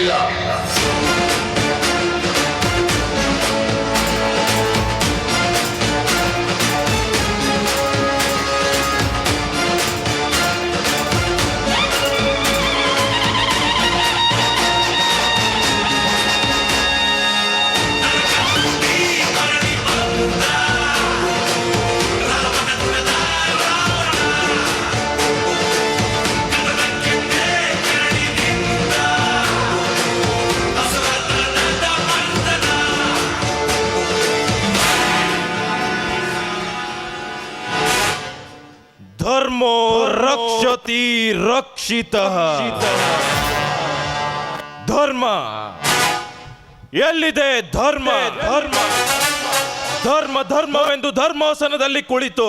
ಇಲ್ಲ. ಧರ್ಮೋ ರಕ್ಷತಿ ರಕ್ಷಿತಃ. ಧರ್ಮ ಎಲ್ಲಿದೆ? ಧರ್ಮ ಧರ್ಮ ಧರ್ಮ ಧರ್ಮವೆಂದು ಧರ್ಮಾಸನದಲ್ಲಿ ಕುಳಿತು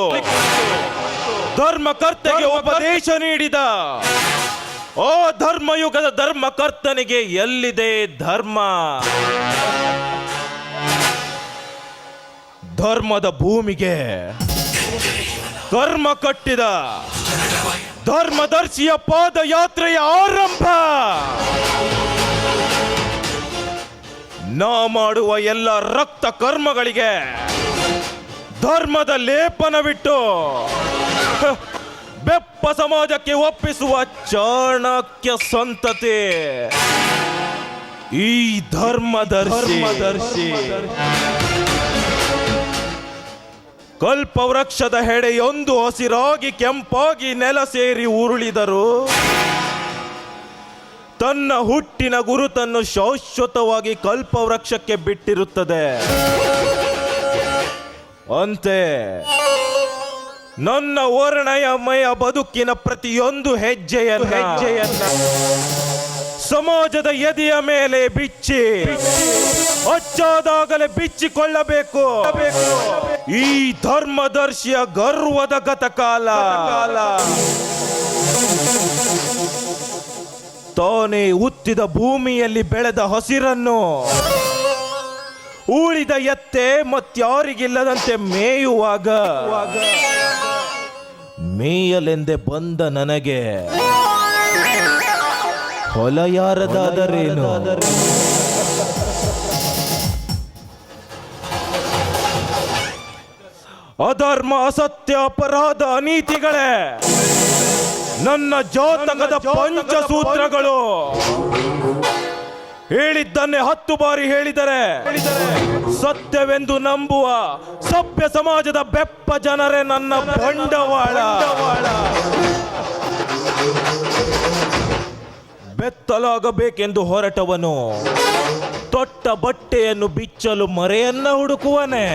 ಧರ್ಮಕರ್ತನಿಗೆ ಉಪದೇಶ ನೀಡಿದ ಓ ಧರ್ಮಯುಗದ ಧರ್ಮಕರ್ತನಿಗೆ ಎಲ್ಲಿದೆ ಧರ್ಮ? ಧರ್ಮದ ಭೂಮಿಗೆ ಕರ್ಮ ಕಟ್ಟಿದ ಧರ್ಮದರ್ಶಿಯ ಪಾದಯಾತ್ರೆಯ ಆರಂಭ. ನಾ ಮಾಡುವ ಎಲ್ಲ ರಕ್ತ ಕರ್ಮಗಳಿಗೆ ಧರ್ಮದ ಲೇಪನವಿಟ್ಟು ಬೆಪ್ಪ ಸಮಾಜಕ್ಕೆ ಒಪ್ಪಿಸುವ ಚಾಣಕ್ಯ ಸಂತತಿ ಈ ಧರ್ಮದರ್ಶಿ. ಕಲ್ಪವೃಕ್ಷದ ಹೆಡೆಯೊಂದು ಹಸಿರಾಗಿ ಕೆಂಪಾಗಿ ನೆಲ ಸೇರಿ ಉರುಳಿದರು ತನ್ನ ಹುಟ್ಟಿನ ಗುರುತನ್ನು ಶಾಶ್ವತವಾಗಿ ಕಲ್ಪವೃಕ್ಷಕ್ಕೆ ಬಿಟ್ಟಿರುತ್ತದೆ. ಅಂತೆ ನನ್ನ ವರ್ಣಯಮಯ ಬದುಕಿನ ಪ್ರತಿಯೊಂದು ಹೆಜ್ಜೆಯನ್ನ ಸಮಾಜದ ಎದೆಯ ಮೇಲೆ ಬಿಚ್ಚಿ ಅಚ್ಚಾದಾಗಲೇ ಬಿಚ್ಚಿಕೊಳ್ಳಬೇಕು. ಈ ಧರ್ಮದರ್ಶಿಯ ಗರ್ವದ ಗತಕಾಲ ತಾನೇ ಹುಟ್ಟಿದ ಭೂಮಿಯಲ್ಲಿ ಬೆಳೆದ ಹಸಿರನ್ನು ಉಳಿದ ಎತ್ತೆ ಮತ್ಯಾರಿಗಿಲ್ಲದಂತೆ ಮೇಯುವಾಗ ಮೇಯಲೆಂದೇ ಬಂದ ನನಗೆ ಹೊಲ ಯಾರದಾದರೇನು? ಅಧರ್ಮ, ಅಸತ್ಯ, ಅಪರಾಧ, ಅನೀತಿಗಳೇ ನನ್ನ ಜಾತಕದ ಪಂಚಸೂತ್ರಗಳು. ಹೇಳಿದ್ದನ್ನೇ 10 ಬಾರಿ ಹೇಳಿದರೆ ಸತ್ಯವೆಂದು ನಂಬುವ ಸಭ್ಯ ಸಮಾಜದ ಬೆಪ್ಪ ಜನರೇ ನನ್ನ ಬಂಡವಾಳ. ಬೆತ್ತಲಾಗಬೇಕೆಂದು ಹೊರಟವನು ತೊಟ್ಟ ಬಟ್ಟೆಯನ್ನು ಬಿಚ್ಚಲು ಮರೆಯನ್ನ ಹುಡುಕುವನೆ.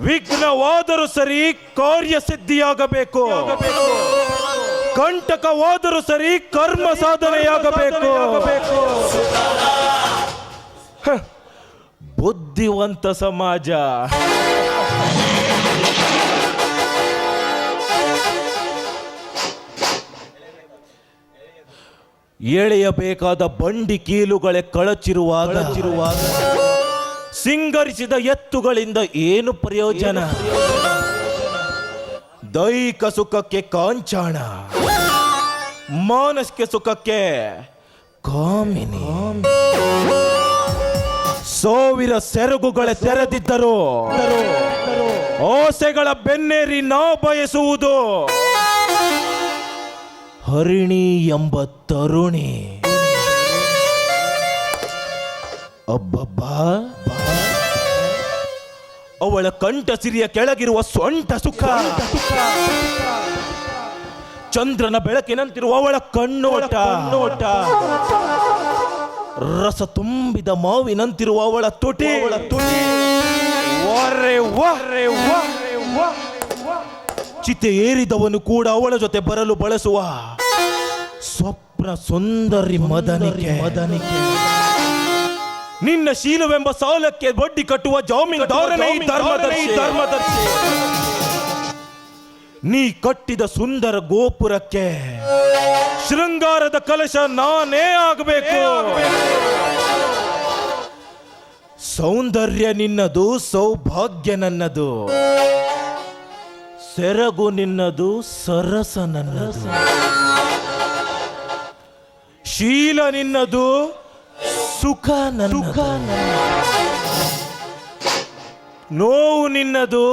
ವಿಘ್ನವಾದರೂ ಸರಿ ಕಾರ್ಯಸಿದ್ಧಿಯಾಗಬೇಕು, ಕಂಟಕವಾದರೂ ಸರಿ ಕರ್ಮ ಸಾಧನೆಯಾಗಬೇಕು. ಬುದ್ಧಿವಂತ ಸಮಾಜ ಎಳೆಯಬೇಕಾದ ಬಂಡಿ ಕೀಲುಗಳೇ ಕಳಚಿರುವಾಗ ಸಿಂಗರಿಸಿದ ಎತ್ತುಗಳಿಂದ ಏನು ಪ್ರಯೋಜನ? ದೈಹಿಕ ಸುಖಕ್ಕೆ ಕಾಂಚಾಣ, ಮಾನಸಿಕ ಸುಖಕ್ಕೆ ಕಾಮಿನಿ. ಸಾವಿರ ಸೆರಗುಗಳ ತೆರೆದಿದ್ದರು ಆಸೆಗಳ ಬೆನ್ನೇರಿ ನಾ ಬಯಸುವುದು ಹರಿಣಿ ಎಂಬ ತರುಣಿ. ಅಬ್ಬಬ್ಬಾ, ಅವಳ ಕಂಠ ಸಿರಿಯ ಕೆಳಗಿರುವ ಸೊಂಟ ಸುಖ, ಚಂದ್ರನ ಬೆಳಕಿನಂತಿರುವ ಅವಳ ಕಣ್ಣೋಟ, ರಸ ತುಂಬಿದ ಮಾವಿನಂತಿರುವ ಅವಳ ತುಟಿ, ಚಿತೆ ಏರಿದವನು ಕೂಡ ಅವಳ ಜೊತೆ ಬರಲು ಬಳಸುವ ಸ್ವಪ್ನ ಸುಂದರಿ ಮದನಿಕೆ. ನಿನ್ನ ಶೀಲವೆಂಬ ಸಾಲಕ್ಕೆ ಬಡ್ಡಿ ಕಟ್ಟುವ ಜಾಮೀನ್ದಾರನೇ ಧರ್ಮದರ್ಶಿ. ನೀ ಕಟ್ಟಿದ ಸುಂದರ ಗೋಪುರಕ್ಕೆ ಶೃಂಗಾರದ ಕಲಶ ನಾನೇ ಆಗಬೇಕು. ಸೌಂದರ್ಯ ನಿನ್ನದು, ಸೌಭಾಗ್ಯ ನನ್ನದು, ಸೆರಗು ನಿನ್ನದು, ಸರಸ ನನ್ನದು. ಶೀಲ ನಿನ್ನದು, ಸುಖ ನನ್ನ, ನೋವು ನಿನ್ನದು,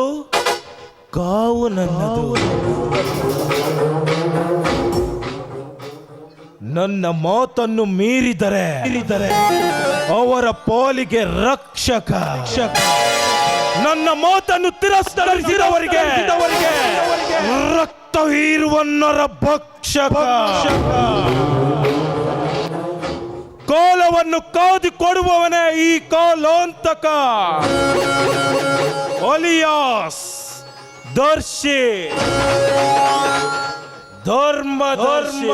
ಕಾವು ನನ್ನದು. ನನ್ನ ಮಾತನ್ನು ಮೀರಿದರೆ ಅವರ ಪಾಲಿಗೆ ರಕ್ಷಕ, ನನ್ನ ಮಾತನ್ನು ತಿರಸ್ಕರಿಸಿದವರಿಗೆ ರಕ್ತ ಹೀರುವನ್ನರ ಭಕ್ಷಕ. ಕಾಲವನ್ನು ಕಾದು ಕೊಡುವವನೇ ಈ ಕಾಲಾಂತಕ, ಅಲಿಯಾಸ್ ದರ್ಶಿ, ಧರ್ಮದರ್ಶಿ.